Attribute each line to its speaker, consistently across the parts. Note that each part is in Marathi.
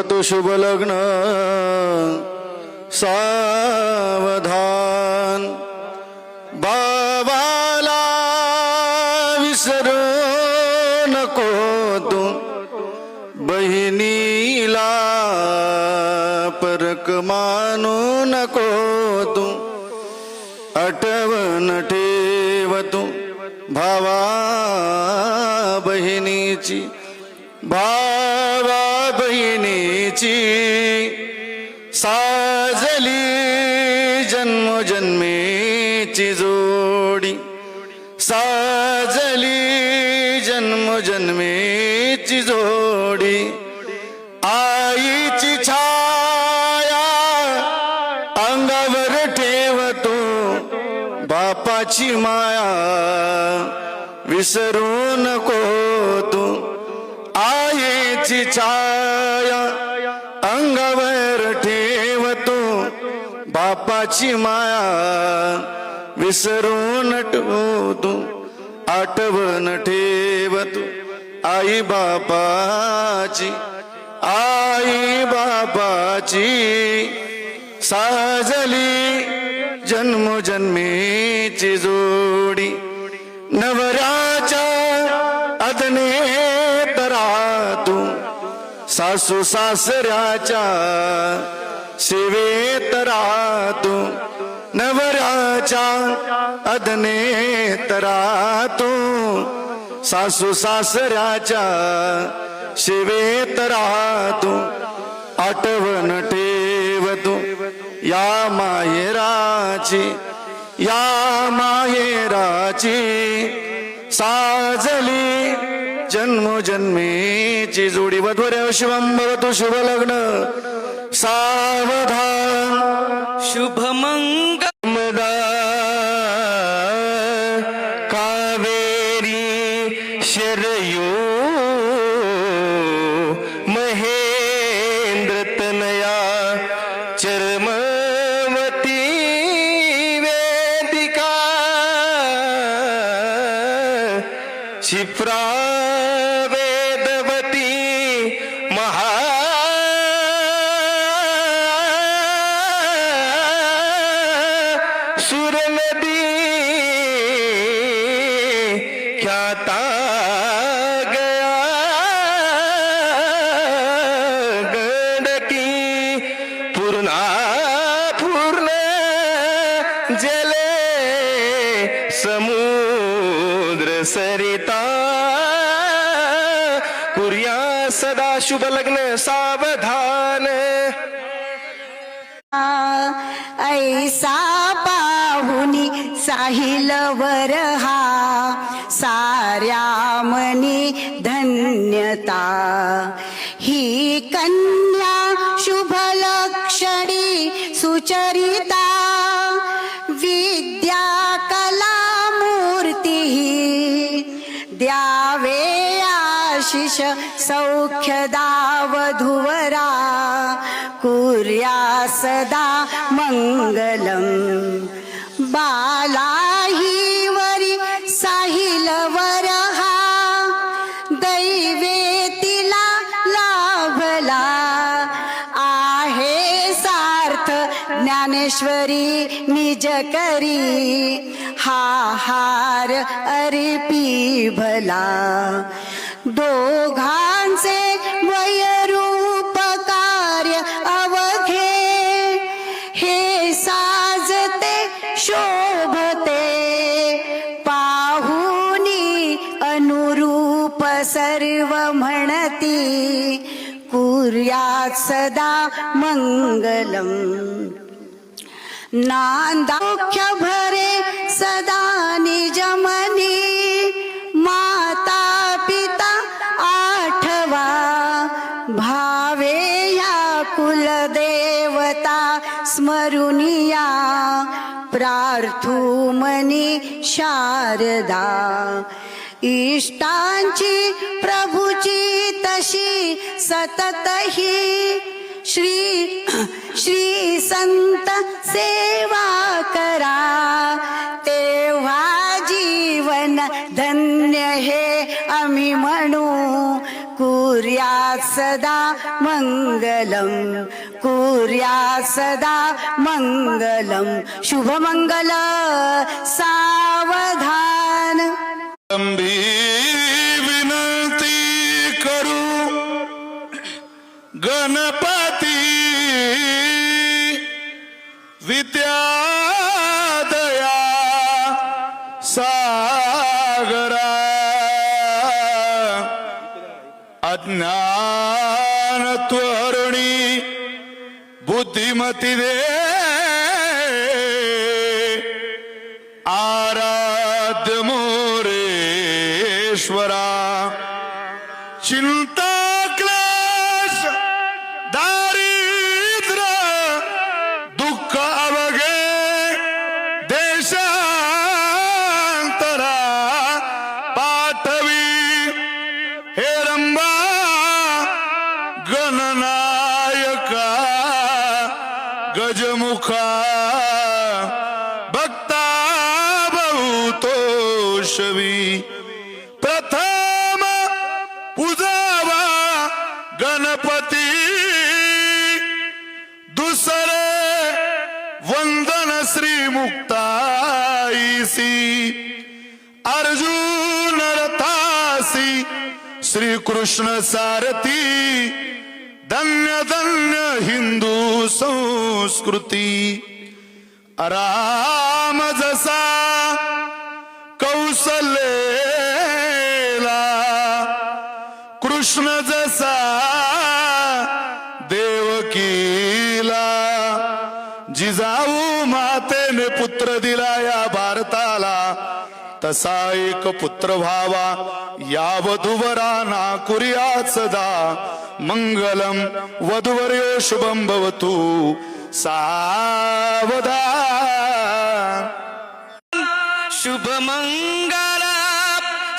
Speaker 1: भवतु शुभ लग्न सावधान बाबाला विसरू नको तू बहिणीला परक मानू नको तू आठवण ठेव तू भावा बहिणीची भावा बहिणीची साजली जन्मोजन्मीची जोडी साजली जन्मोजन्मीची जोडी आईची छाया अंगावर ठेवतो बापाची माया विसरू नको तू आईची छाया अंगावर ठेवतो बापाची माया विसरू नको तू आठवण ठेवतो आई बापाची साजली जन्मोजन्मीची जोडी नवऱ्याच्या अदने तू सासू सासऱ्याच्या सेवेत तू नवऱ्याच्या अदने तू सासू सासऱ्याच्या सेवेत तू आठवण ठेव तू या माहेराची साजली जन्मोजन्मीची जोडी वधूऱ्या शिवम भवतु शुभ लग्न सावधान शुभमंगल कावेरी शरयू महेंद्र तनया चर्मवती वेदिका क्षिप्रा वेदवती सुरनदी ख्याता गया गंडकी पूर्ण जले समुद्र सरिता कुर्या सदा शुभ लग्न सावधान
Speaker 2: ऐसा पाहुनी साहिलवर हा साऱ्या मनी धन्यता ही कन्या शुभ लक्षणी सुचरिता विद्या कला मूर्ती द्यावे आशिष सौख्य दावधुवरा कुर्या सदा मंगलम बालाही वरी साहिलवर हा दैवेतीला लाभला आहे सार्थ ज्ञानेश्वरी निज करी हा हार अर्पी भला दोघांचे वयरूप कार्य अवघे हे साजते शोभते पाहुनी अनुरूप सर्व म्हणती कुर्यात सदा मंगलम नांदाख्य भरे सदा निजमनी माता पिता आठवा भावे या कुलदेवता स्मरुनिया प्रार्थू मनी शारदा इष्टांची प्रभुची तशी सततही श्री संत सेवा करा तेव्हा जीवन धन्य हे आम्ही म्हणू कुर्यात सदा मंगलम कुर्या सदा मंगलम शुभमंगल सावधान.
Speaker 3: विनंती करू गणपती विद्या दया सागरा अज्ञान त्वरणी बुद्धिमती दे आराध्य मोरेश्वरा चिंता क्लेश दारिद्र्य दुःख अवघे देशांतरा पाठवी हे रंबा गणनायका गजमुखा भक्ता बहुतोषवी प्रथम पूजावा गणपती दुसरे वंदन श्री मुक्ताईसी अर्जुन रथासी श्री कृष्ण सारथी धन्य धन्य हिंदू संस्कृती राम जसा कौसलेला कृष्ण जसा देवकीला जिजाऊ मातेने पुत्र दिला या भारताला तसा एक पुत्र व्हावा या वधूवरांना कुर्यात सदा मंगलम वधूवर्यो शुभम भवतु सावधान.
Speaker 1: शुभ मंगल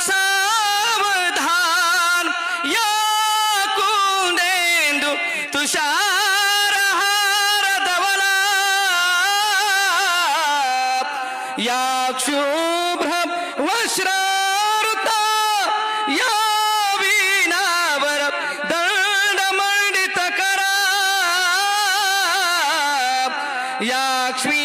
Speaker 1: सावधान या कुंदेंदु तुषार हार धवला या शुभ्र वस्त्रावृता या वीणावर दंड मंडित करा या लक्ष्मी